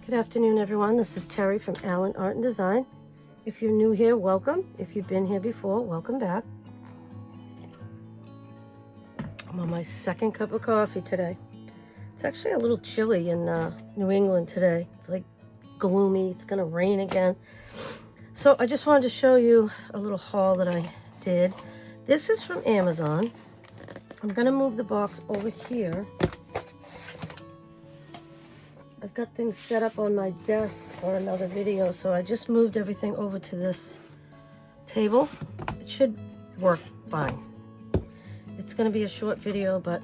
Good afternoon, everyone. This is Terry from Allen Art and Design. If you're new here, welcome. If you've been here before, welcome back. I'm on my second cup of coffee today. It's actually a little chilly in New England today. It's like gloomy. It's going to rain again. So I just wanted to show you a little haul that I did. This is from Amazon. I'm going to move the box over here. I've got things set up on my desk for another video, so I just moved everything over to this table. It should work fine. It's going to be a short video, but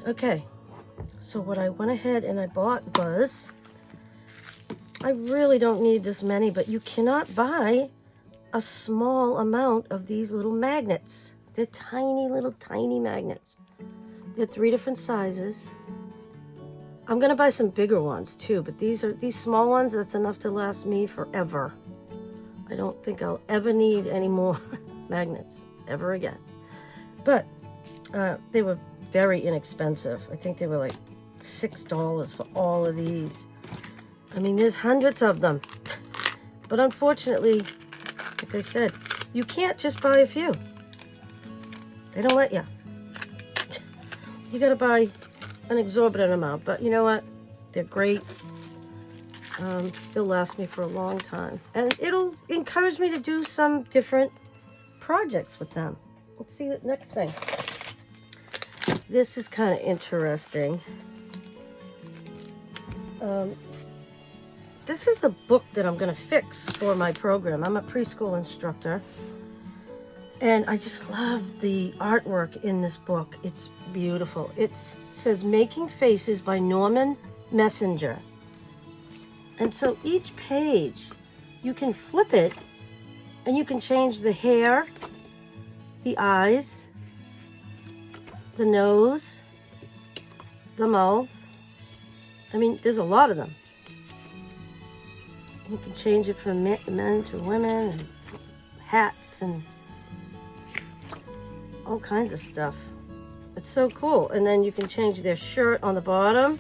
okay. So what I went ahead and I bought was, I really don't need this many, but you cannot buy a small amount of these little magnets. They're tiny magnets. They're 3 different sizes. I'm gonna buy some bigger ones too, but these small ones, that's enough to last me forever. I don't think I'll ever need any more magnets ever again. But they were very inexpensive. I think they were like $6 for all of these. I mean, there's hundreds of them. But unfortunately, like I said, you can't just buy a few. They don't let you. You gotta buy an exorbitant amount, but you know what? They're great. They'll last me for a long time. And it'll encourage me to do some different projects with them. Let's see the next thing. This is kind of interesting. This is a book that I'm going to fix for my program. I'm a preschool instructor. And I just love the artwork in this book. It's beautiful. It says Making Faces by Norman Messenger. And so each page, you can flip it and you can change the hair, the eyes, the nose, the mouth. I mean, there's a lot of them. You can change it from men to women, and hats and all kinds of stuff. It's so cool. And then you can change their shirt on the bottom.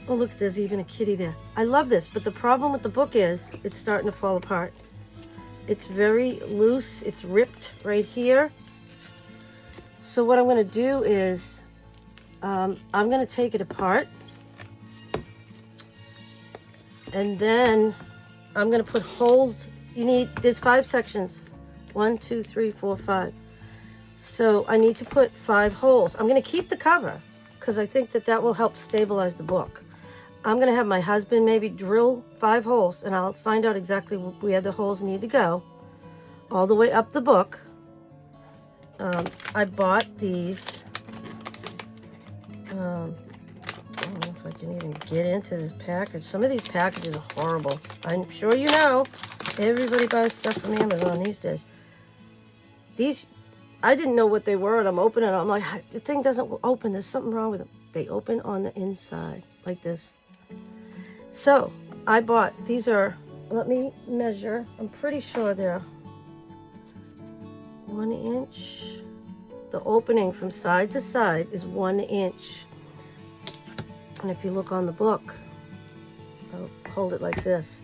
Oh, look, there's even a kitty there. I love this, but the problem with the book is it's starting to fall apart. It's very loose. It's ripped right here. So what I'm going to do is I'm going to take it apart. And then I'm going to put holes. There's 5 sections. 1, 2, 3, 4, 5. So I need to put 5 holes. I'm going to keep the cover because I think that will help stabilize the book. I'm going to have my husband maybe drill 5 holes, and I'll find out exactly where the holes need to go all the way up the book. I bought these. I don't know if I can even get into this package. Some of these packages are horrible. I'm sure you know. Everybody buys stuff from Amazon these days. These, I didn't know what they were, and I'm opening it. I'm like, the thing doesn't open. There's something wrong with them. They open on the inside, like this. So, I bought, these are, let me measure. I'm pretty sure they're 1 inch. The opening from side to side is 1 inch. And if you look on the book, I'll hold it like this.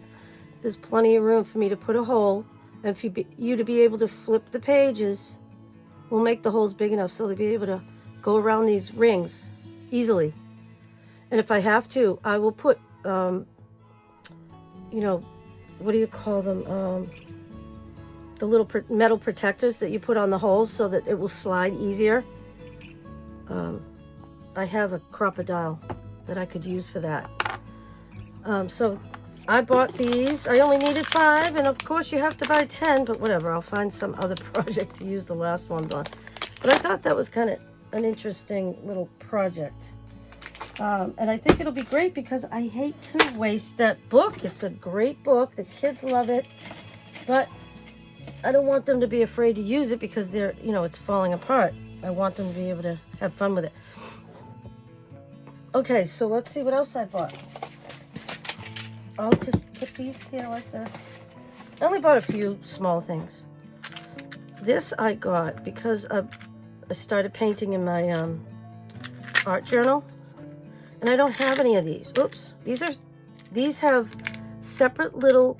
There's plenty of room for me to put a hole, and for you to be able to flip the pages. We'll make the holes big enough so they'll be able to go around these rings easily. And if I have to, I will put, you know, what do you call them? The little metal protectors that you put on the holes so that it will slide easier. I have a crocodile that I could use for that. So I bought these. I only needed 5, and of course you have to buy 10, but whatever. I'll find some other project to use the last ones on. But I thought that was kind of an interesting little project. And I think it'll be great because I hate to waste that book. It's a great book. The kids love it. But I don't want them to be afraid to use it because they're, you know, it's falling apart. I want them to be able to have fun with it. Okay, so let's see what else I bought. I'll just put these here like this. I only bought a few small things. This I got because I started painting in my art journal. And I don't have any of these. Oops. These have separate little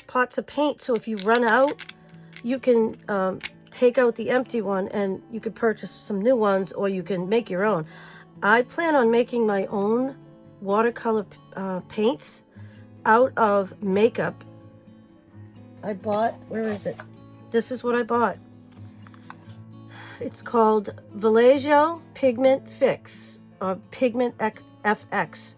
pots of paint. So if you run out, you can take out the empty one and you could purchase some new ones, or you can make your own. I plan on making my own watercolor paints out of makeup. I bought, where is it? This is what I bought. It's called Vallejo Pigment Fix, or Pigment FX.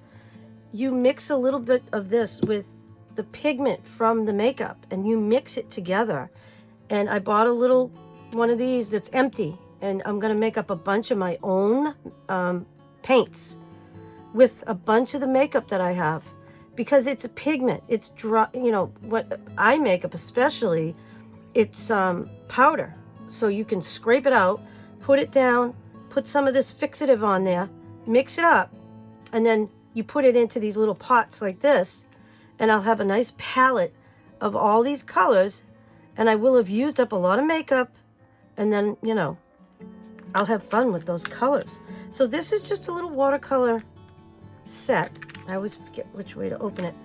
You mix a little bit of this with the pigment from the makeup and you mix it together. And I bought a little one of these that's empty, and I'm going to make up a bunch of my own paints with a bunch of the makeup that I have, because it's a pigment. It's dry, you know, what I make up especially, it's powder. So you can scrape it out, put it down, put some of this fixative on there, mix it up, and then you put it into these little pots like this, and I'll have a nice palette of all these colors, and I will have used up a lot of makeup, and then, you know, I'll have fun with those colors. So this is just a little watercolor set. I always forget which way to open it.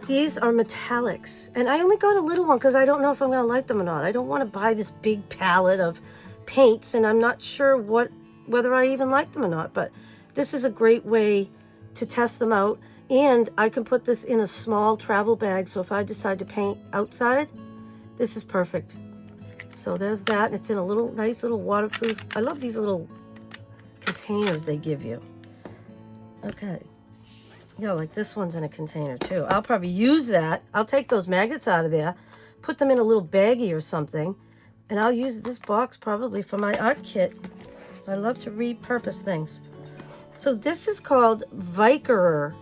These are metallics, and I only got a little one because I don't know if I'm going to like them or not. I don't want to buy this big palette of paints, and I'm not sure whether I even like them or not, but this is a great way to test them out. And I can put this in a small travel bag, so if I decide to paint outside, this is perfect. So there's that. It's in a little nice little waterproof. I love these little containers they give you. Okay. Yeah, like this one's in a container too. I'll probably use that. I'll take those magnets out of there, put them in a little baggie or something, and I'll use this box probably for my art kit. So I love to repurpose things. So this is called Vicarer.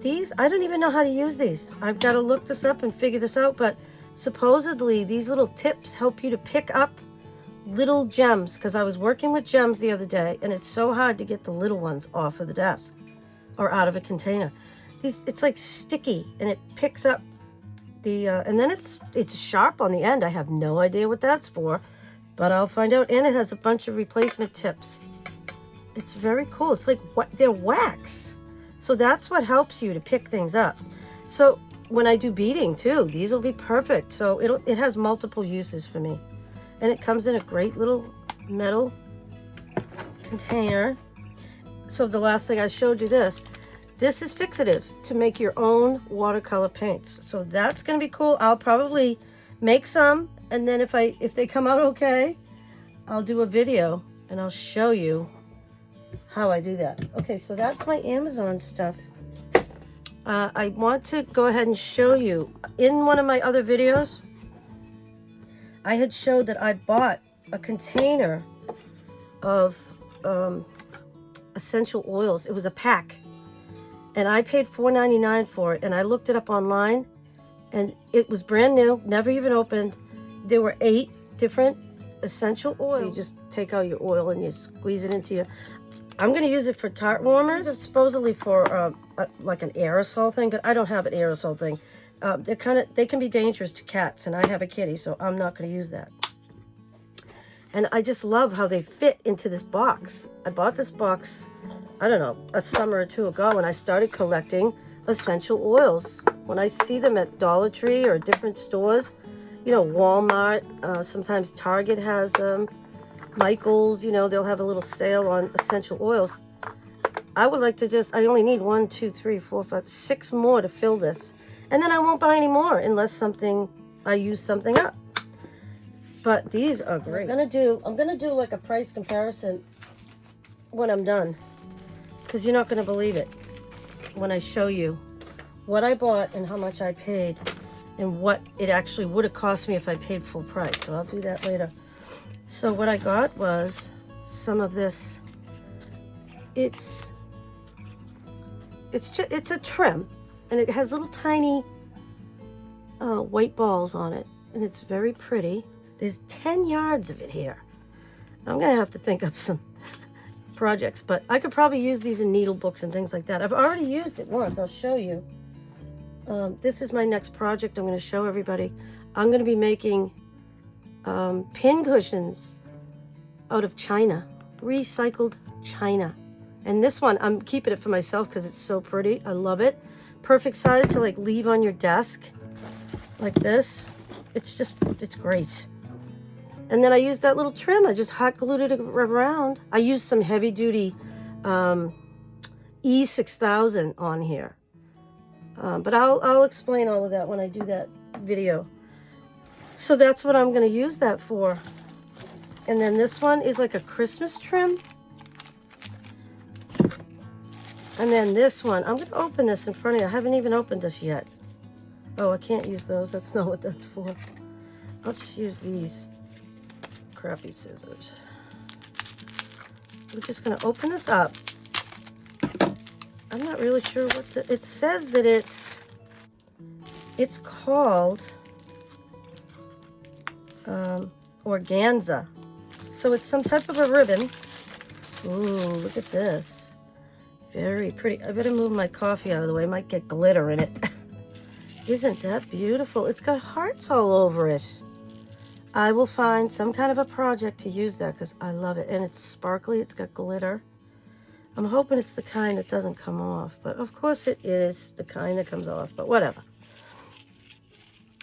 These, I don't even know how to use these. I've got to look this up and figure this out, but supposedly these little tips help you to pick up little gems, because I was working with gems the other day, and it's so hard to get the little ones off of the desk or out of a container. It's like sticky, and it picks up the and then it's sharp on the end. I have no idea what that's for, but I'll find out. And it has a bunch of replacement tips. It's very cool. It's like they're wax, so that's what helps you to pick things up. So when I do beading too, these will be perfect. So it has multiple uses for me. And it comes in a great little metal container. So the last thing I showed you this is fixative to make your own watercolor paints. So that's going to be cool. I'll probably make some, and then if they come out okay, I'll do a video and I'll show you how I do that. Okay, so that's my Amazon stuff. I want to go ahead and show you in one of my other videos. I had showed that I bought a container of essential oils. It was a pack, and I paid $4.99 for it, and I looked it up online, and it was brand new, never even opened. There were 8 different essential oils. So you just take out your oil and you squeeze it into your... I'm going to use it for tart warmers. It's supposedly for like an aerosol thing, but I don't have an aerosol thing. They can be dangerous to cats, and I have a kitty, so I'm not going to use that. And I just love how they fit into this box. I bought this box, I don't know, a summer or two ago, and I started collecting essential oils. When I see them at Dollar Tree or different stores, you know, Walmart, sometimes Target has them, Michael's, you know, they'll have a little sale on essential oils. I would like to I only need 1, 2, 3, 4, 5, 6 more to fill this. And then I won't buy any more unless I use something up. But these are great. I'm gonna do like a price comparison when I'm done, because you're not gonna believe it when I show you what I bought and how much I paid and what it actually would have cost me if I paid full price. So I'll do that later. So what I got was some of this. It's a trim. And it has little tiny white balls on it. And it's very pretty. There's 10 yards of it here. I'm going to have to think up some projects. But I could probably use these in needle books and things like that. I've already used it once. I'll show you. This is my next project I'm going to show everybody. I'm going to be making pin cushions out of China, recycled China. And this one, I'm keeping it for myself because it's so pretty. I love it. Perfect size to like leave on your desk like this. It's great. And then I used that little trim. I just hot glued it around. I used some heavy duty E6000 on here. But I'll explain all of that when I do that video. So that's what I'm going to use that for. And then this one is like a Christmas trim. And then this one, I'm going to open this in front of you. I haven't even opened this yet. Oh, I can't use those. That's not what that's for. I'll just use these crappy scissors. We're just going to open this up. I'm not really sure what it says that it's called organza. So it's some type of a ribbon. Ooh, look at this. Very pretty. I better move my coffee out of the way. I might get glitter in it. Isn't that beautiful? It's got hearts all over it. I will find some kind of a project to use that because I love it. And it's sparkly. It's got glitter. I'm hoping it's the kind that doesn't come off. But of course it is the kind that comes off. But whatever.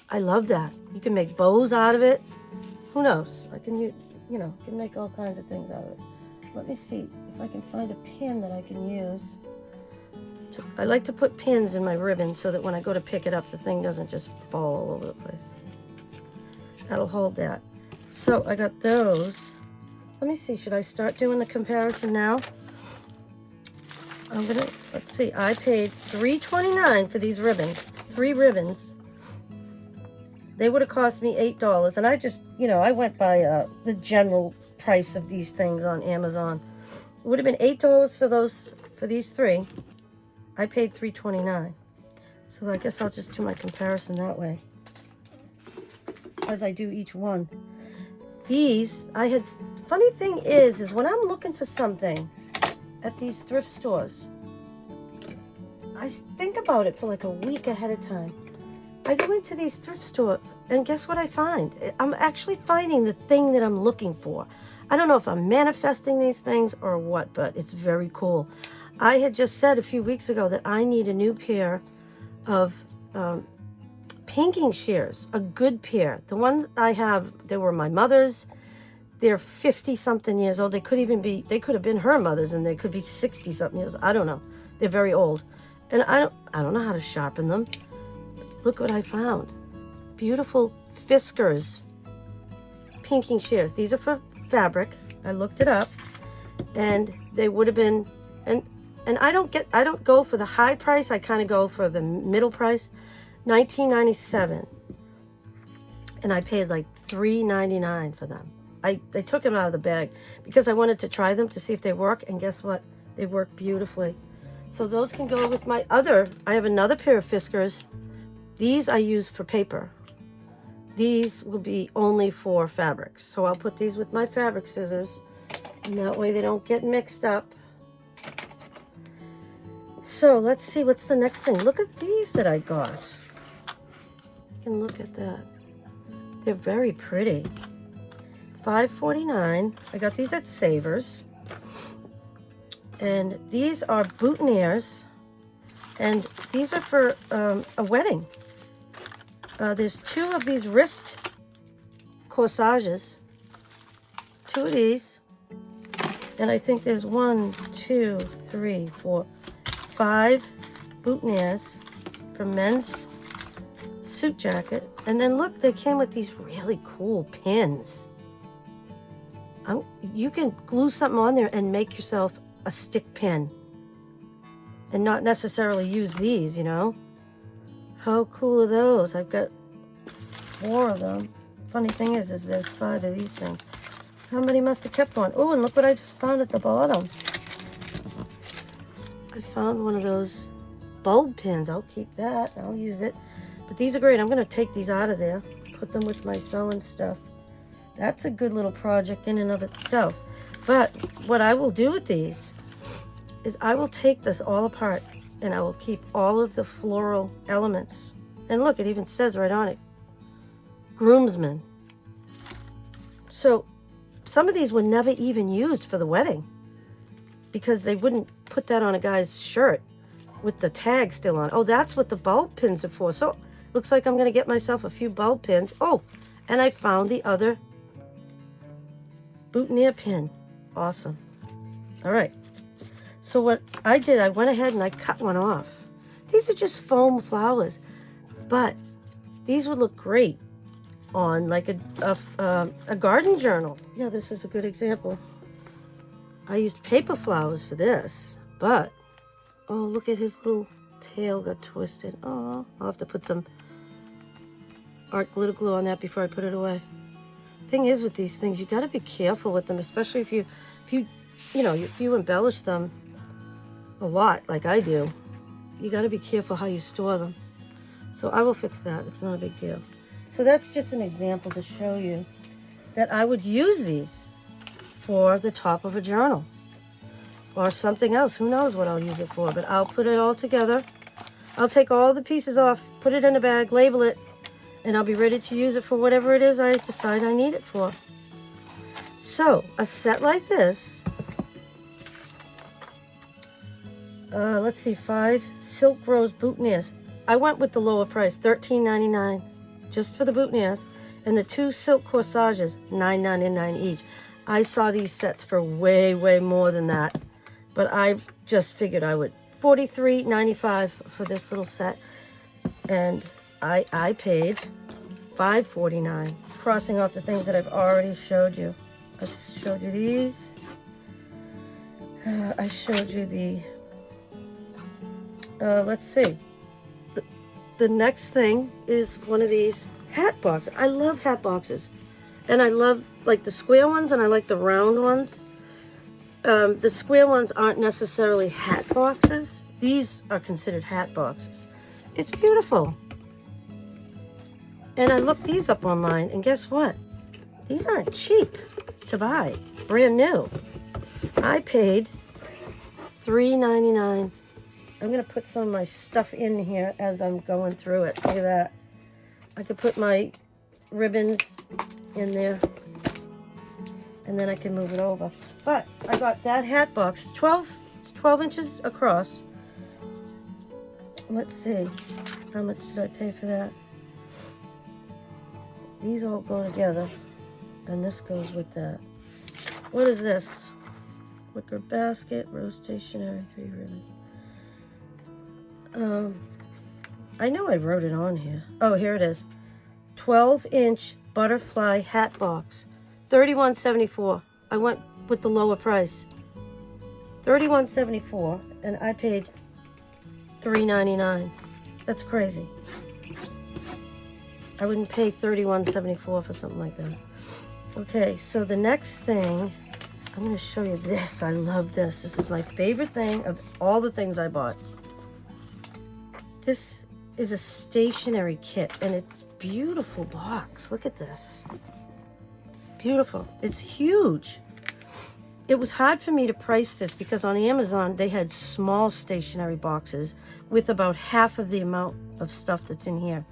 I love that. You can make bows out of it. Who knows? I can, you know, can make all kinds of things out of it. Let me see if I can find a pin that I can use. I like to put pins in my ribbon so that when I go to pick it up, the thing doesn't just fall all over the place. That'll hold that. So I got those. Let me see, should I start doing the comparison now? I'm gonna, let's see, I paid $3.29 for these ribbons. 3 ribbons. They would have cost me $8. And I just, you know, I went by the general price of these things on Amazon. It would have been $8 for these 3. I paid $3.29. So I guess I'll just do my comparison that way, as I do each one. These, funny thing is when I'm looking for something at these thrift stores, I think about it for like a week ahead of time. I go into these thrift stores and guess what I find? I'm actually finding the thing that I'm looking for. I don't know if I'm manifesting these things or what, but it's very cool. I had just said a few weeks ago that I need a new pair of pinking shears, a good pair. The ones I have, they were my mother's. They're 50-something years old. They could have been her mother's, and they could be 60-something years. I don't know. They're very old. And I don't know how to sharpen them. Look what I found. Beautiful Fiskars pinking shears. These are for fabric. I looked it up, and they would have been, and I don't go for the high price. I kind of go for the middle price. $19.97, and I paid like $3.99 for them. I took them out of the bag because I wanted to try them to see if they work, and guess what? They work beautifully. So those can go with my other. I have another pair of Fiskars. These I use for paper. These will be only for fabrics. So I'll put these with my fabric scissors, and that way they don't get mixed up. So let's see, what's the next thing? Look at these that I got. You can look at that. They're very pretty. $5.49. I got these at Savers. And these are boutonnieres. And these are for a wedding. There's 2 of these wrist corsages. 2 of these. And I think there's 1, 2, 3, 4, 5 boutonnieres for men's suit jacket. And then look, they came with these really cool pins. You can glue something on there and make yourself a stick pin. And not necessarily use these, you know. How cool are those? I've got 4 of them. Funny thing is there's 5 of these things. Somebody must have kept one. Oh, and look what I just found at the bottom. I found one of those bulb pins. I'll keep that. I'll use it. But these are great. I'm going to take these out of there. Put them with my sewing stuff. That's a good little project in and of itself. But what I will do with these is I will take this all apart and I will keep all of the floral elements. And look, it even says right on it, groomsmen. So some of these were never even used for the wedding because they wouldn't put that on a guy's shirt with the tag still on. Oh, that's what the bulb pins are for. So looks like I'm going to get myself a few bulb pins. Oh, and I found the other boutonniere pin. Awesome. All right. So what I did, I went ahead and I cut one off. These are just foam flowers, but these would look great on like a garden journal. Yeah, this is a good example. I used paper flowers for this, but oh, look at his little tail got twisted. Oh, I'll have to put some art glitter glue on that before I put it away. Thing is with these things, you got to be careful with them, especially if you embellish them a lot like I do. You got to be careful how you store them. So I will fix that. It's not a big deal. So that's just an example to show you that I would use these for the top of a journal or something else. Who knows what I'll use it for, but I'll put it all together. I'll take all the pieces off, put it in a bag, label it, and I'll be ready to use it for whatever it is I decide I need it for. So a set like this, let's see, 5 silk rose boutonnieres. I went with the lower price, $13.99, just for the boutonnieres, and the 2 silk corsages, $9.99 each. I saw these sets for way, way more than that, but I just figured I would. $43.95 for this little set, and I paid $5.49, crossing off the things that I've already showed you. I've showed you these. I showed you the, let's see. The next thing is one of these hat boxes. I love hat boxes. And I love like the square ones and I like the round ones. The square ones aren't necessarily hat boxes. These are considered hat boxes. It's beautiful. And I looked these up online and guess what? These aren't cheap to buy. Brand new. I paid $3.99. I'm going to put some of my stuff in here as I'm going through it. Look at that. I could put my ribbons in there and then I can move it over. But I got that hat box, 12 inches across. Let's see, how much did I pay for that? These all go together and this goes with that. What is this? Wicker basket, rose stationery, 3 ribbons. I know I wrote it on here. Oh, here it is. 12-inch butterfly hat box. $31.74. I went with the lower price. $31.74, and I paid $3.99. That's crazy. I wouldn't pay $31.74 for something like that. Okay, so the next thing, I'm going to show you this. I love this. This is my favorite thing of all the things I bought. This is a stationery kit, and it's a beautiful box. Look at this. Beautiful. It's huge. It was hard for me to price this because on Amazon, they had small stationery boxes with about half of the amount of stuff that's in here.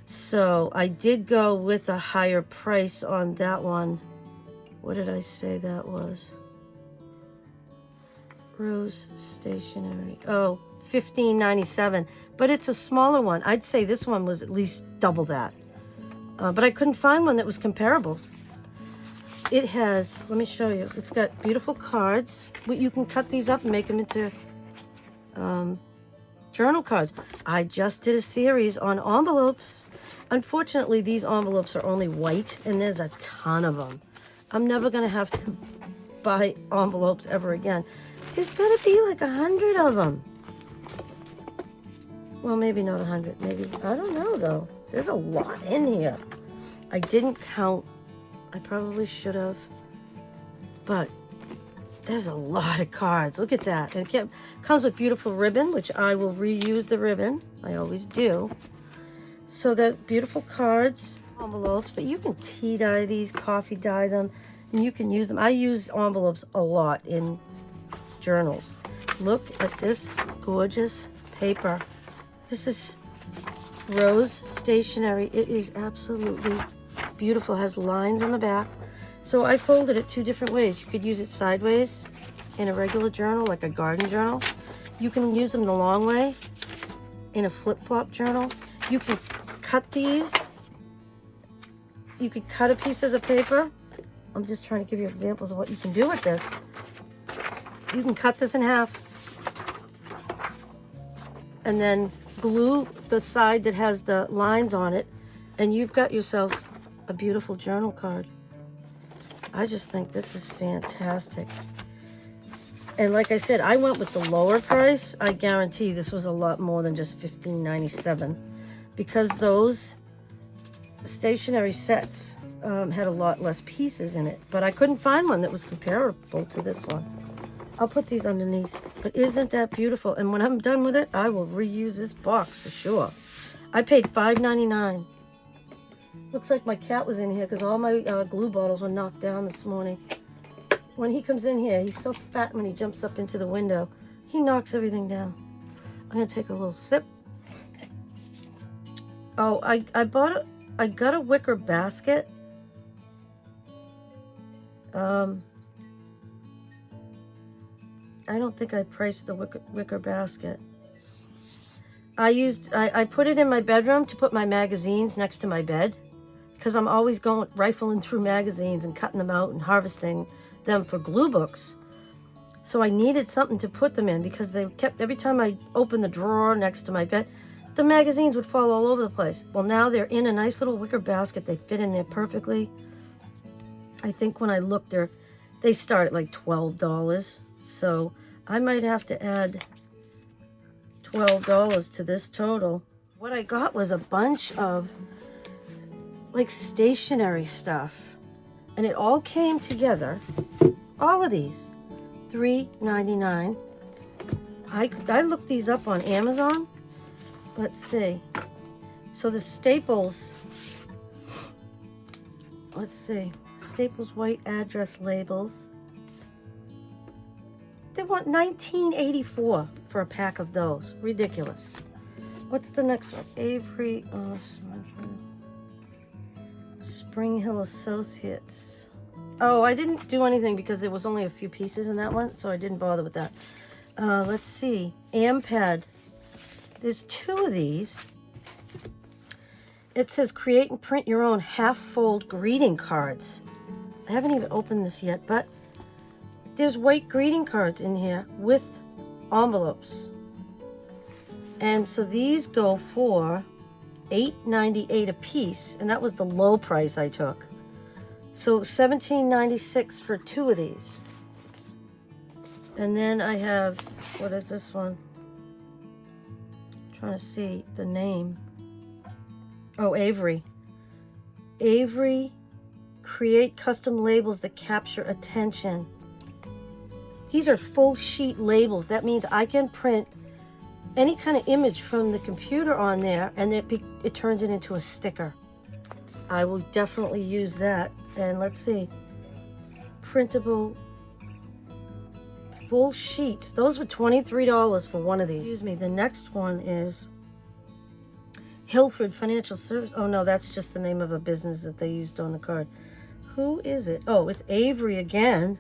So I did go with a higher price on that one. What did I say that was? Rose stationery. Oh, $15.97. But it's a smaller one. I'd say this one was at least double that. But I couldn't find one that was comparable. It has, let me show you. It's got beautiful cards. You can cut these up and make them into journal cards. I just did a series on envelopes. Unfortunately, these envelopes are only white, and there's a ton of them. I'm never going to have to buy envelopes ever again. There's got to be like 100 of them. Well, maybe not 100. Maybe, I don't know, though. There's a lot in here. I didn't count. I probably should have. But there's a lot of cards. Look at that. And it comes with beautiful ribbon, which I will reuse the ribbon. I always do. So there's beautiful cards, envelopes, but you can tea dye these, coffee dye them, and you can use them. I use envelopes a lot in journals. Look at this gorgeous paper. This is Rose stationery. It is absolutely beautiful. It has lines on the back. So I folded it 2 different ways. You could use it sideways in a regular journal, like a garden journal. You can use them the long way in a flip-flop journal. You can cut these. You could cut a piece of the paper. I'm just trying to give you examples of what you can do with this. You can cut this in half and then glue the side that has the lines on it, and you've got yourself a beautiful journal card. I just think this is fantastic. And like I said, I went with the lower price. I guarantee this was a lot more than just $15.97, because those stationery sets had a lot less pieces in it. But I couldn't find one that was comparable to this one. I'll put these underneath. But isn't that beautiful? And when I'm done with it, I will reuse this box for sure. I paid $5.99. Looks like my cat was in here because all my glue bottles were knocked down this morning. When he comes in here, he's so fat when he jumps up into the window. He knocks everything down. I'm going to take a little sip. Oh, I got a wicker basket. I don't think I priced the wicker basket. I put it in my bedroom to put my magazines next to my bed, because I'm always going rifling through magazines and cutting them out and harvesting them for glue books. So I needed something to put them in, because they kept, every time I opened the drawer next to my bed, the magazines would fall all over the place. Well, now they're in a nice little wicker basket. They fit in there perfectly. I think when I looked, they start at like $12. So I might have to add $12 to this total. What I got was a bunch of like stationery stuff, and it all came together. All of these, $3.99. I looked these up on Amazon. Let's see. So the Staples, let's see, Staples white address labels. They want $19.84 for a pack of those. Ridiculous. What's the next one? Avery, Spring Hill Associates. Oh, I didn't do anything because there was only a few pieces in that one, so I didn't bother with that. Let's see. AMPAD. There's 2 of these. It says create and print your own half-fold greeting cards. I haven't even opened this yet, but there's white greeting cards in here with envelopes. And so these go for $8.98 a piece, and that was the low price I took. So $17.96 for 2 of these. And then I have, what is this one? I'm trying to see the name. Oh, Avery. Avery create custom labels that capture attention. These are full sheet labels. That means I can print any kind of image from the computer on there, and it turns it into a sticker. I will definitely use that. And let's see, printable full sheets. Those were $23 for one of these. Excuse me. The next one is Hilford Financial Service. Oh no, that's just the name of a business that they used on the card. Who is it? Oh, it's Avery again.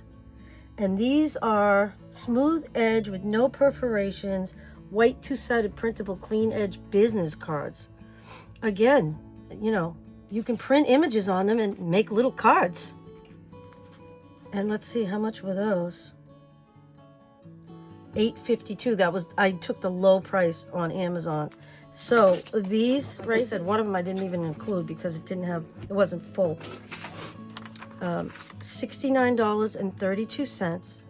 And these are smooth edge with no perforations, white 2-sided printable clean edge business cards. Again, you know, you can print images on them and make little cards. And let's see, how much were those? $8.52. That was, I took the low price on Amazon. So these, like I said, one of them I didn't even include because it wasn't full. $69.32,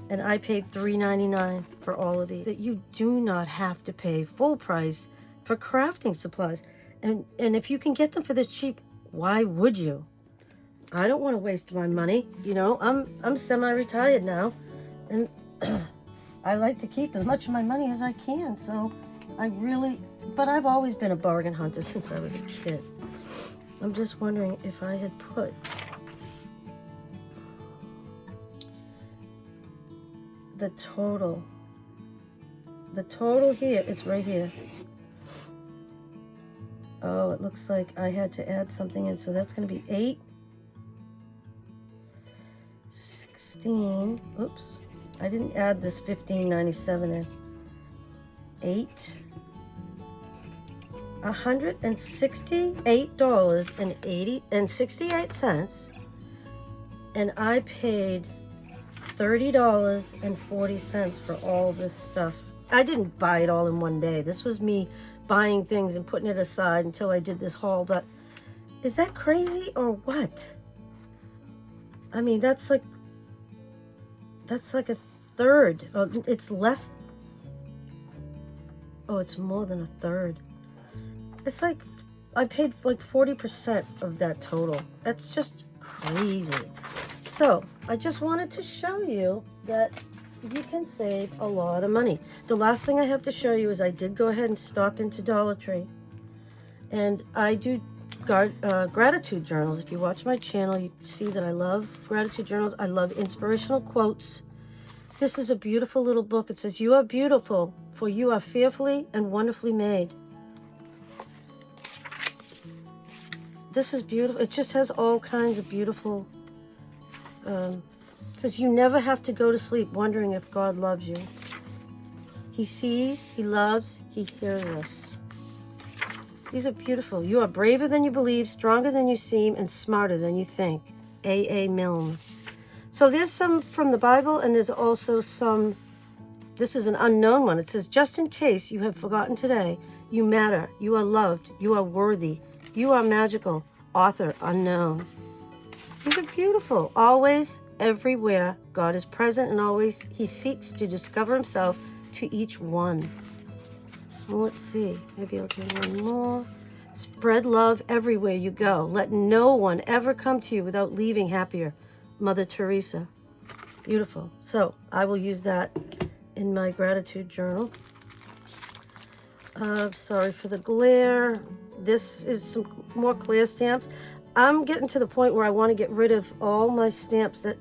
and I paid $3.99 for all of these. That you do not have to pay full price for crafting supplies, and if you can get them for this cheap, why would you? I don't want to waste my money. You know, I'm semi-retired now, and I like to keep as much of my money as I can. So but I've always been a bargain hunter since I was a kid. I'm just wondering if I had put the total here. It's right here. Oh, it looks like I had to add something in, so that's going to be 16. Oops, I didn't add this $15.97 in. 168.68, and I paid $30.40 for all this stuff. I didn't buy it all in one day. This was me buying things and putting it aside until I did this haul. But is that crazy or what? I mean, that's like a third. Oh, it's less. Oh, it's more than a third. It's like I paid like 40% of that total. That's just crazy. So I just wanted to show you that you can save a lot of money. The last thing I have to show you is I did go ahead and stop into Dollar Tree, and I do gratitude journals. If you watch my channel, you see that I love gratitude journals. I love inspirational quotes. This is a beautiful little book. It says, "You are beautiful, for you are fearfully and wonderfully made." This is beautiful. It just has all kinds of beautiful, it says, "You never have to go to sleep wondering if God loves you. He sees, He loves, He hears us." These are beautiful. "You are braver than you believe, stronger than you seem, and smarter than you think." A.A. Milne. So there's some from the Bible, and there's also some, this is an unknown one. It says, "Just in case you have forgotten today, you matter, you are loved, you are worthy, you are magical." Author unknown. These are beautiful. "Always, everywhere, God is present, and always He seeks to discover Himself to each one." Well, let's see. Maybe I'll do one more. "Spread love everywhere you go. Let no one ever come to you without leaving happier." Mother Teresa. Beautiful. So I will use that in my gratitude journal. Sorry for the glare. This is some more clear stamps. I'm getting to the point where I want to get rid of all my stamps that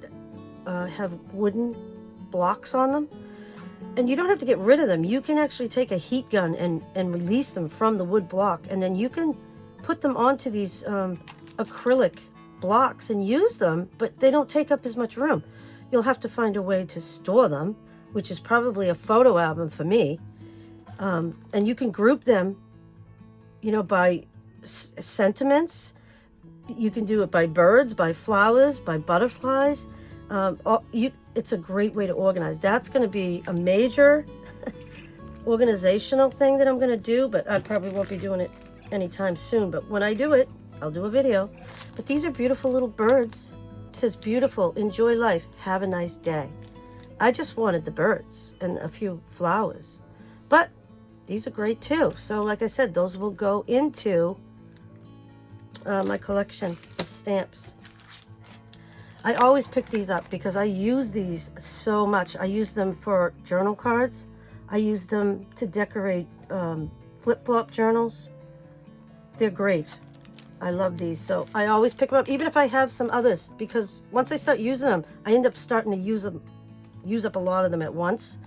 have wooden blocks on them. And you don't have to get rid of them. You can actually take a heat gun and release them from the wood block. And then you can put them onto these acrylic blocks and use them, but they don't take up as much room. You'll have to find a way to store them, which is probably a photo album for me. And you can group them, you know, by sentiments. You can do it by birds, by flowers, by butterflies. It's a great way to organize. That's going to be a major organizational thing that I'm going to do, but I probably won't be doing it anytime soon. But when I do it, I'll do a video. But these are beautiful little birds. It says, "Beautiful, enjoy life, have a nice day." I just wanted the birds and a few flowers, but these are great too. So like I said, those will go into my collection of stamps. I always pick these up because I use these so much. I use them for journal cards. I use them to decorate flip-flop journals. They're great. I love these. So I always pick them up, even if I have some others, because once I start using them, I end up starting to use up a lot of them at once.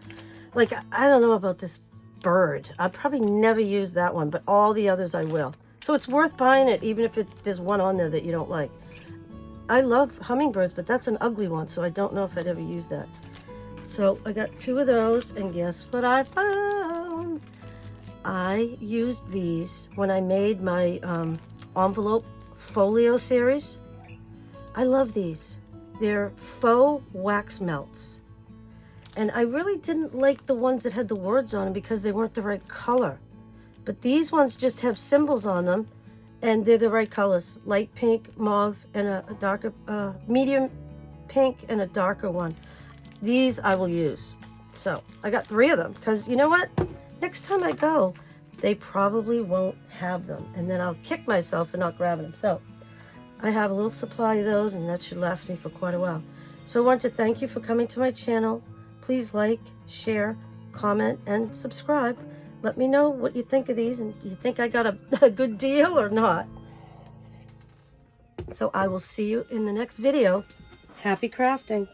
Like, I don't know about this bird. I'll probably never use that one, but all the others I will. So it's worth buying it, even if there's one on there that you don't like. I love hummingbirds, but that's an ugly one, so I don't know if I'd ever use that. So I got 2 of those, and guess what I found? I used these when I made my envelope folio series. I love these. They're faux wax melts. And I really didn't like the ones that had the words on them because they weren't the right color. But these ones just have symbols on them, and they're the right colors. Light pink, mauve, and a darker, medium pink, and a darker one. These I will use. So I got 3 of them because you know what? Next time I go, they probably won't have them. And then I'll kick myself for not grabbing them. So I have a little supply of those, and that should last me for quite a while. So I want to thank you for coming to my channel. Please like, share, comment, and subscribe. Let me know what you think of these, and do you think I got a good deal or not? So I will see you in the next video. Happy crafting.